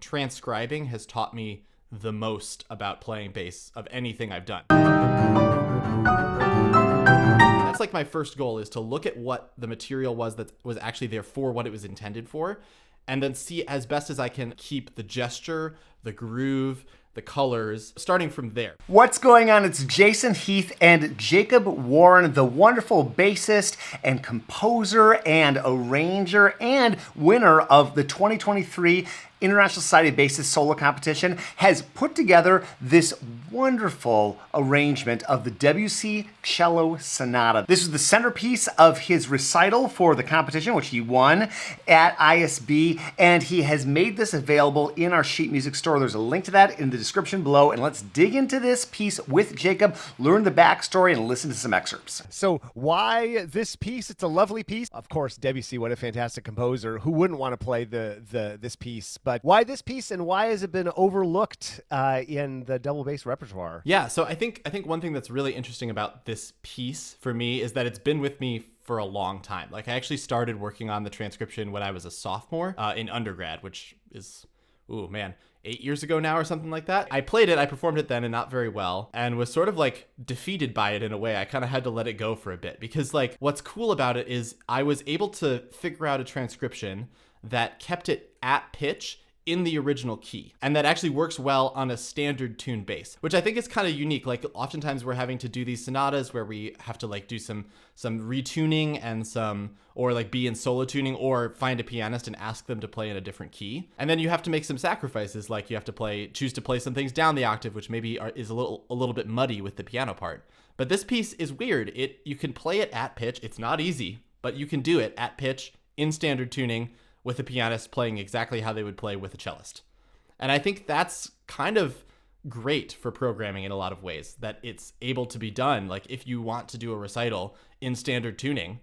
transcribing has taught me the most about playing bass of anything I've done. That's like my first goal, is to look at what the material was that was actually there for what it was intended for, and then see as best as I can keep the gesture, the groove, the colors, starting from there. What's going on? It's Jason Heath and Jacob Warren, the wonderful bassist and composer and arranger and winner of the 2023 International Society of Bassists Solo Competition, has put together this wonderful arrangement of the Debussy Cello Sonata. This is the centerpiece of his recital for the competition, which he won at ISB, and he has made this available in our sheet music store. There's a link to that in the description below, and let's dig into this piece with Jacob, learn the backstory, and listen to some excerpts. So why this piece? It's a lovely piece. Of course, Debussy, what a fantastic composer. Who wouldn't want to play this piece? But why this piece, and why has it been overlooked in the double bass repertoire? Yeah, so I think one thing that's really interesting about this piece for me is that it's been with me for a long time. Like, I actually started working on the transcription when I was a sophomore in undergrad, which is, 8 years ago now or something like that. I played it, I performed it then, and not very well, and was sort of like defeated by it in a way. I kind of had to let it go for a bit, because like what's cool about it is I was able to figure out a transcription that kept it at pitch in the original key, and that actually works well on a standard tune bass, which I think is kind of unique. Like, oftentimes we're having to do these sonatas where we have to like do some retuning and or like be in solo tuning, or find a pianist and ask them to play in a different key. And then you have to make some sacrifices, like you have to choose to play some things down the octave, which maybe is a little bit muddy with the piano part. But this piece is weird. You can play it at pitch. It's not easy, but you can do it at pitch in standard tuning, with a pianist playing exactly how they would play with a cellist. And I think that's kind of great for programming in a lot of ways, that it's able to be done. Like, if you want to do a recital in standard tuning,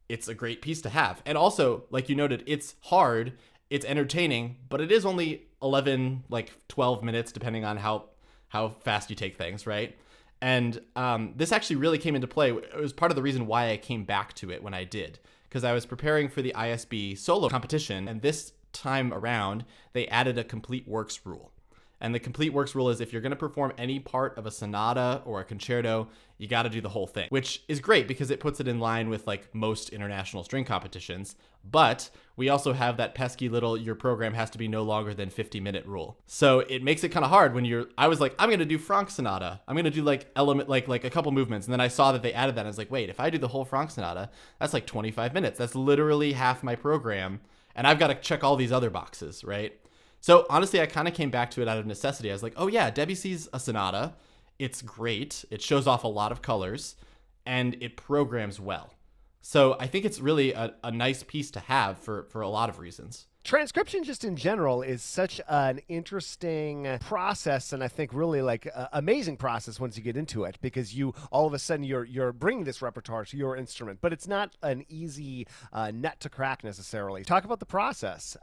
it's a great piece to have. And also, like you noted, it's hard, it's entertaining, but it is only 12 minutes, depending on how fast you take things, right? And this actually really came into play. It was part of the reason why I came back to it when I did, because I was preparing for the ISB solo competition, and this time around, they added a complete works rule. And the complete works rule is, if you're going to perform any part of a sonata or a concerto, you got to do the whole thing, which is great because it puts it in line with like most international string competitions. But we also have that pesky little, your program has to be no longer than 50-minute rule. So it makes it kind of hard when I was like, I'm going to do Franck sonata. I'm going to do like a couple movements. And then I saw that they added that. And I was like, wait, if I do the whole Franck sonata, that's like 25 minutes. That's literally half my program. And I've got to check all these other boxes, right? So honestly, I kind of came back to it out of necessity. I was like, oh yeah, Debussy's a sonata. It's great. It shows off a lot of colors, and it programs well. So I think it's really a nice piece to have for a lot of reasons. Transcription just in general is such an interesting process, and I think really like amazing process once you get into it, because you all of a sudden you're bringing this repertoire to your instrument, but it's not an easy nut to crack necessarily. Talk about the process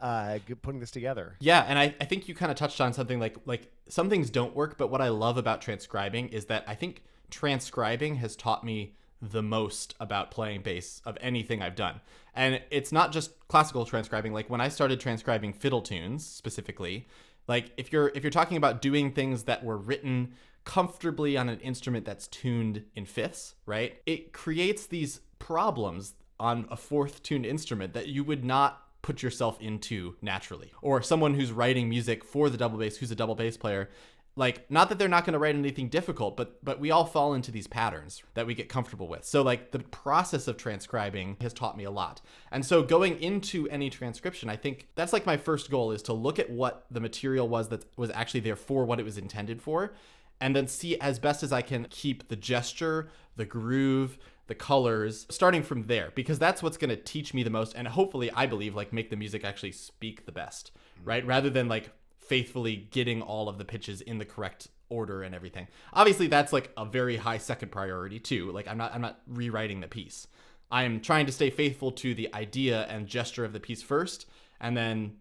putting this together. Yeah, and I think you kind of touched on something like some things don't work, but what I love about transcribing is that I think transcribing has taught me the most about playing bass of anything I've done. And it's not just classical transcribing. Like, when I started transcribing fiddle tunes specifically, like if you're talking about doing things that were written comfortably on an instrument that's tuned in fifths, right? It creates these problems on a fourth tuned instrument that you would not put yourself into naturally. Or someone who's writing music for the double bass, who's a double bass player, like, not that they're not going to write anything difficult, but we all fall into these patterns that we get comfortable with. So like, the process of transcribing has taught me a lot. And so going into any transcription, I think that's like my first goal, is to look at what the material was that was actually there for what it was intended for, and then see as best as I can keep the gesture, the groove, the colors, starting from there, because that's what's going to teach me the most, and hopefully, I believe, like, make the music actually speak the best, right? Rather than like faithfully getting all of the pitches in the correct order and everything. Obviously, that's like a very high second priority too. Like, I'm not rewriting the piece. I'm trying to stay faithful to the idea and gesture of the piece first, and then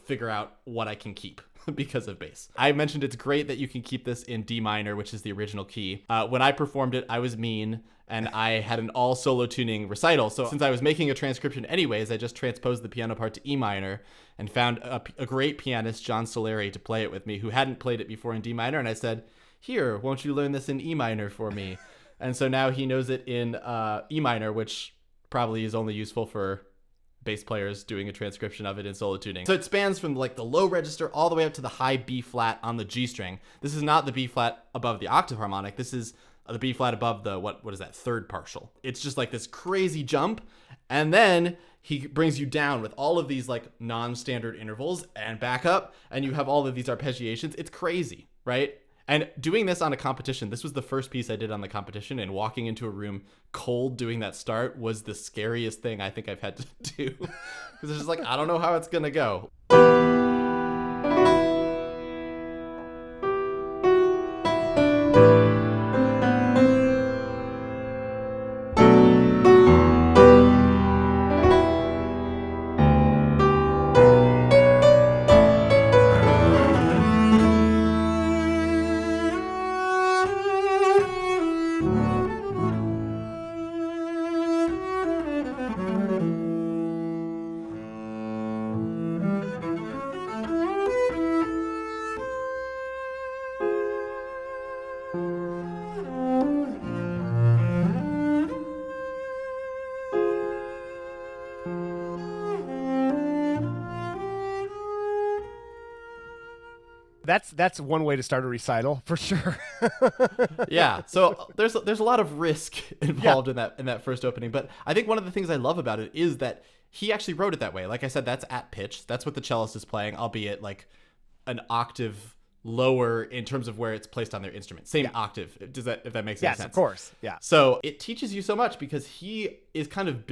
figure out what I can keep because of bass. I mentioned it's great that you can keep this in D minor, which is the original key. When I performed it, I was mean, and I had an all solo tuning recital. So since I was making a transcription anyways, I just transposed the piano part to E minor and found a great pianist, John Solari, to play it with me, who hadn't played it before in D minor. And I said, here, won't you learn this in E minor for me? And so now he knows it in E minor, which probably is only useful for bass players doing a transcription of it in solo tuning. So it spans from like the low register all the way up to the high B flat on the G string. This is not the B flat above the octave harmonic. This is the B flat above the, what is that, third partial. It's just like this crazy jump. And then he brings you down with all of these like non-standard intervals and back up. And you have all of these arpeggiations. It's crazy, right? And doing this on a competition, this was the first piece I did on the competition, and walking into a room cold doing that start was the scariest thing I think I've had to do. Because it's just like, I don't know how it's going to go. That's one way to start a recital for sure. Yeah, so there's a lot of risk involved in that first opening, but I think one of the things I love about it is that he actually wrote it that way. Like I said, that's at pitch. That's what the cellist is playing, albeit like an octave lower in terms of where it's placed on their instrument. Same octave. If that makes any sense. Yes, of course. Yeah. So it teaches you so much because he is kind of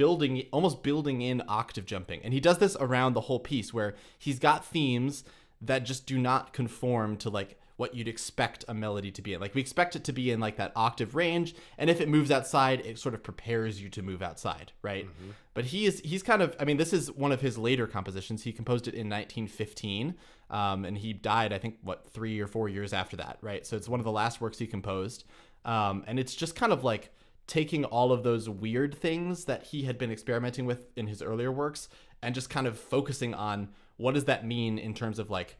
almost building in octave jumping, and he does this around the whole piece where he's got themes that just do not conform to like what you'd expect a melody to be in. Like we expect it to be in like that octave range, and if it moves outside, it sort of prepares you to move outside, right? Mm-hmm. But he's kind of, I mean, this is one of his later compositions. He composed it in 1915, and he died, I think, 3 or 4 years after that, right? So it's one of the last works he composed, and it's just kind of like taking all of those weird things that he had been experimenting with in his earlier works and just kind of focusing on what does that mean in terms of like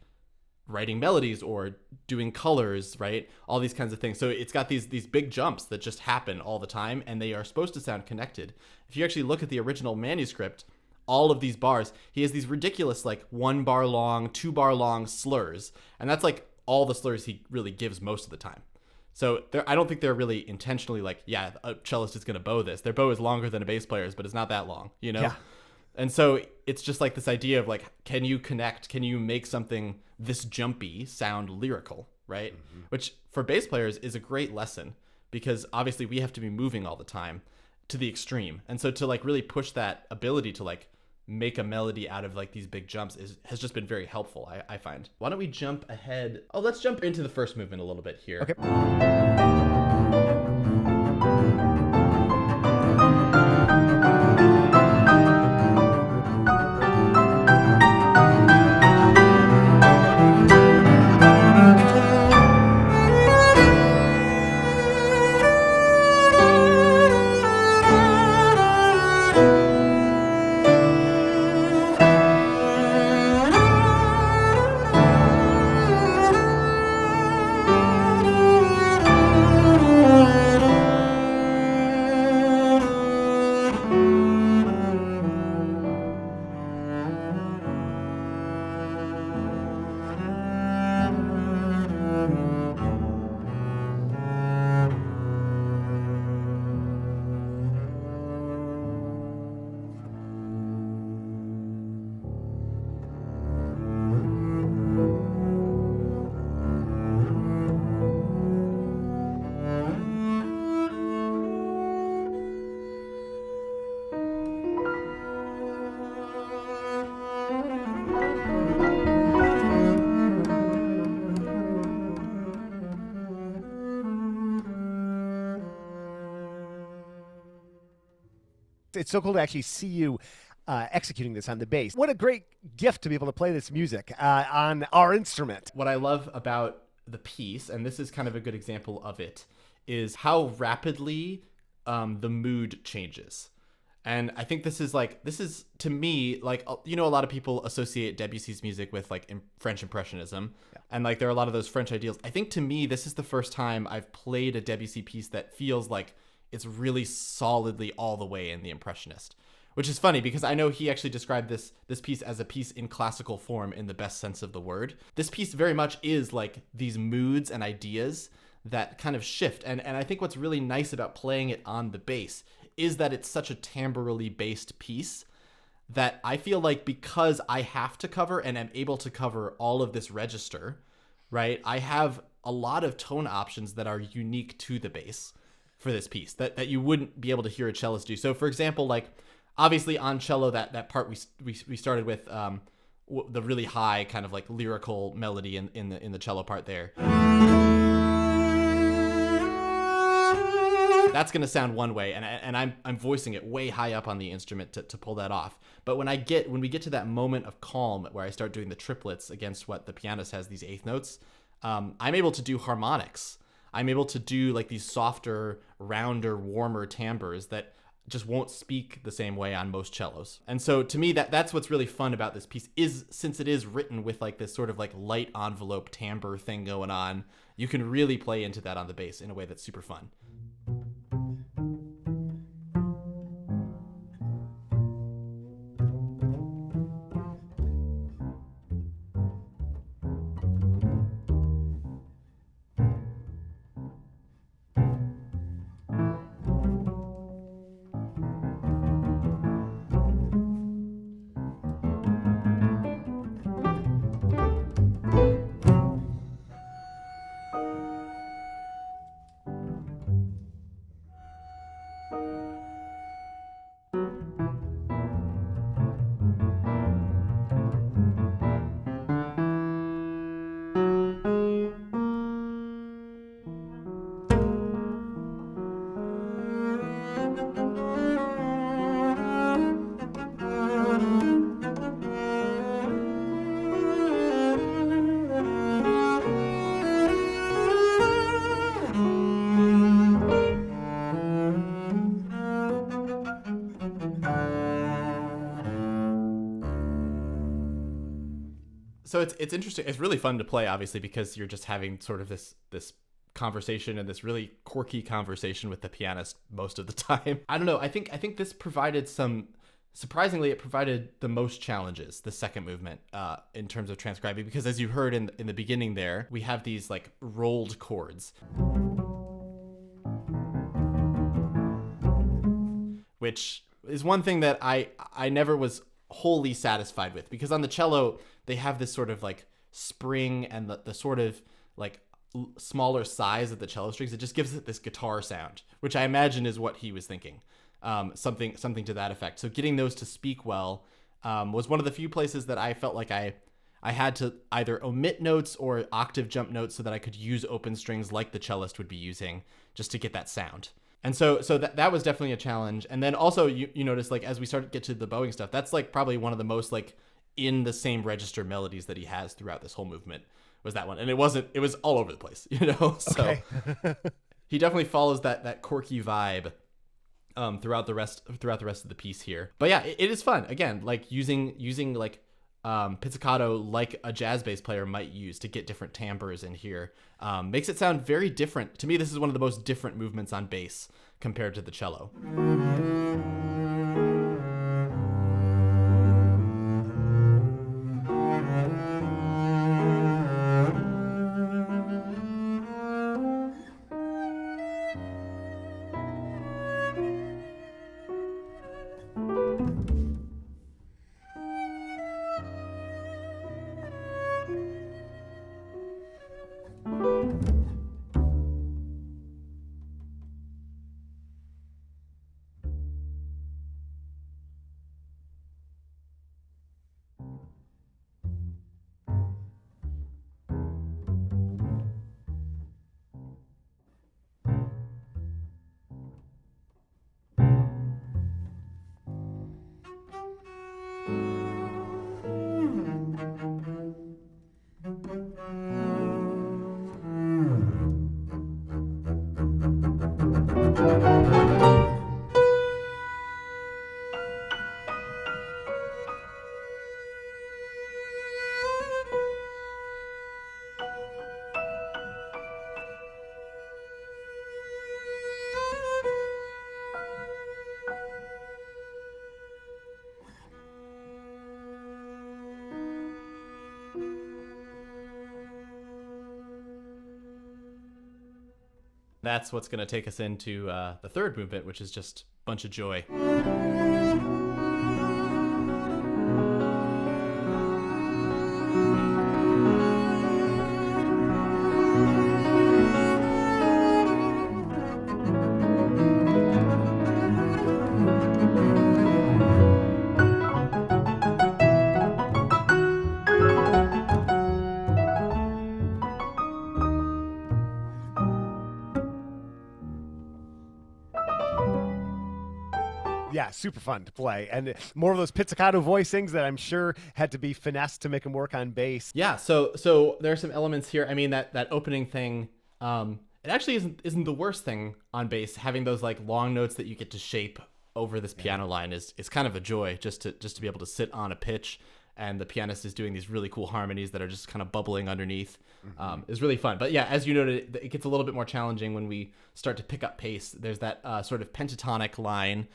writing melodies or doing colors, right? All these kinds of things. So it's got these big jumps that just happen all the time, and they are supposed to sound connected. If you actually look at the original manuscript, all of these bars, he has these ridiculous like 1 bar long, 2 bar long slurs, and that's like all the slurs he really gives most of the time. So I don't think they're really intentionally like, yeah, a cellist is going to bow this. Their bow is longer than a bass player's, but it's not that long, you know? Yeah. And so it's just like this idea of like, can you connect? Can you make something this jumpy sound lyrical, right? Mm-hmm. Which for bass players is a great lesson because obviously we have to be moving all the time to the extreme. And so to like really push that ability to like make a melody out of like these big jumps has just been very helpful, I find. Why don't we jump ahead? Oh, let's jump into the first movement a little bit here. Okay. It's so cool to actually see you executing this on the bass. What a great gift to be able to play this music on our instrument. What I love about the piece, and this is kind of a good example of it, is how rapidly the mood changes. And I think this is to me, like, a lot of people associate Debussy's music with like French Impressionism. Yeah. And like there are a lot of those French ideals. I think to me, this is the first time I've played a Debussy piece that feels like it's really solidly all the way in the Impressionist, which is funny because I know he actually described this piece as a piece in classical form in the best sense of the word. This piece very much is like these moods and ideas that kind of shift. And I think what's really nice about playing it on the bass is that it's such a timbrally based piece that I feel like because I have to cover and am able to cover all of this register, right? I have a lot of tone options that are unique to the bass for this piece that you wouldn't be able to hear a cellist do. So for example, like obviously on cello, that part we started with the really high kind of like lyrical melody in the cello part there. That's going to sound one way, and I'm voicing it way high up on the instrument to pull that off. But when we get to that moment of calm where I start doing the triplets against what the pianist has, these eighth notes, I'm able to do harmonics. I'm able to do like these softer, rounder, warmer timbres that just won't speak the same way on most cellos. And so to me, that's what's really fun about this piece is since it is written with like this sort of like light envelope timbre thing going on, you can really play into that on the bass in a way that's super fun. So it's interesting. It's really fun to play, obviously, because you're just having sort of this conversation and this really quirky conversation with the pianist most of the time. I don't know. I think this provided surprisingly, it provided the most challenges, the second movement, in terms of transcribing, because as you heard in the beginning there, we have these like rolled chords, which is one thing that I never was wholly satisfied with, because on the cello they have this sort of like spring and the sort of like smaller size of the cello strings. It just gives it this guitar sound, which I imagine is what he was thinking, something to that effect. So getting those to speak well was one of the few places that I felt like I had to either omit notes or octave jump notes so that I could use open strings like the cellist would be using just to get that sound. And so that was definitely a challenge. And then also you notice, like, as we start to get to the bowing stuff, that's like probably one of the most like in the same register melodies that he has throughout this whole movement was that one. And it was all over the place, you know? So okay. He definitely follows that quirky vibe throughout the rest of the piece here. But yeah, it is fun. Again, like using like pizzicato like a jazz bass player might use to get different timbres in here. Makes it sound very different. To me, this is one of the most different movements on bass compared to the cello. that's what's going to take us into the third movement, which is just a bunch of joy. Yeah, super fun to play, and more of those pizzicato voicings that I'm sure had to be finessed to make them work on bass. Yeah, so there are some elements here. I mean, that opening thing, it actually isn't the worst thing on bass. Having those like long notes that you get to shape over this piano line is kind of a joy, just to be able to sit on a pitch, and the pianist is doing these really cool harmonies that are just kind of bubbling underneath. Is really fun. But yeah, as you noted, it gets a little bit more challenging when we start to pick up pace. There's that sort of pentatonic line,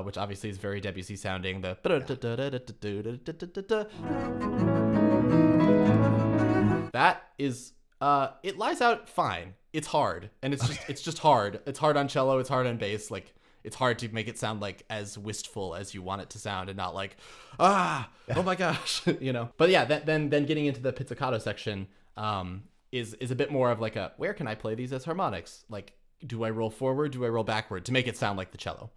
which obviously is very Debussy sounding. The that is it lies out fine. It's hard, and it's just hard. It's hard on cello. It's hard on bass. Like, it's hard to make it sound like as wistful as you want it to sound, and not like, oh my gosh, you know. But yeah, then getting into the pizzicato section is a bit more of like a, where can I play these as harmonics? Like, do I roll forward? Do I roll backward to make it sound like the cello?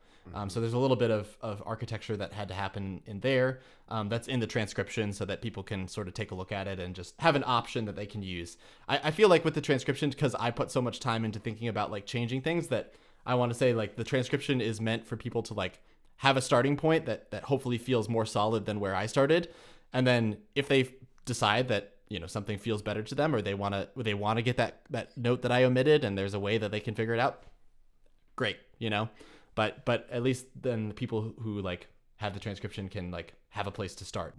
So there's a little bit of architecture that had to happen in there. That's in the transcription so that people can sort of take a look at it and just have an option that they can use. I feel like with the transcription, because I put so much time into thinking about like changing things, that I want to say like the transcription is meant for people to like have a starting point that hopefully feels more solid than where I started. And then if they decide that, you know, something feels better to them, or they want to get that note that I omitted, and there's a way that they can figure it out, great, you know. But at least then the people who like have the transcription can like have a place to start.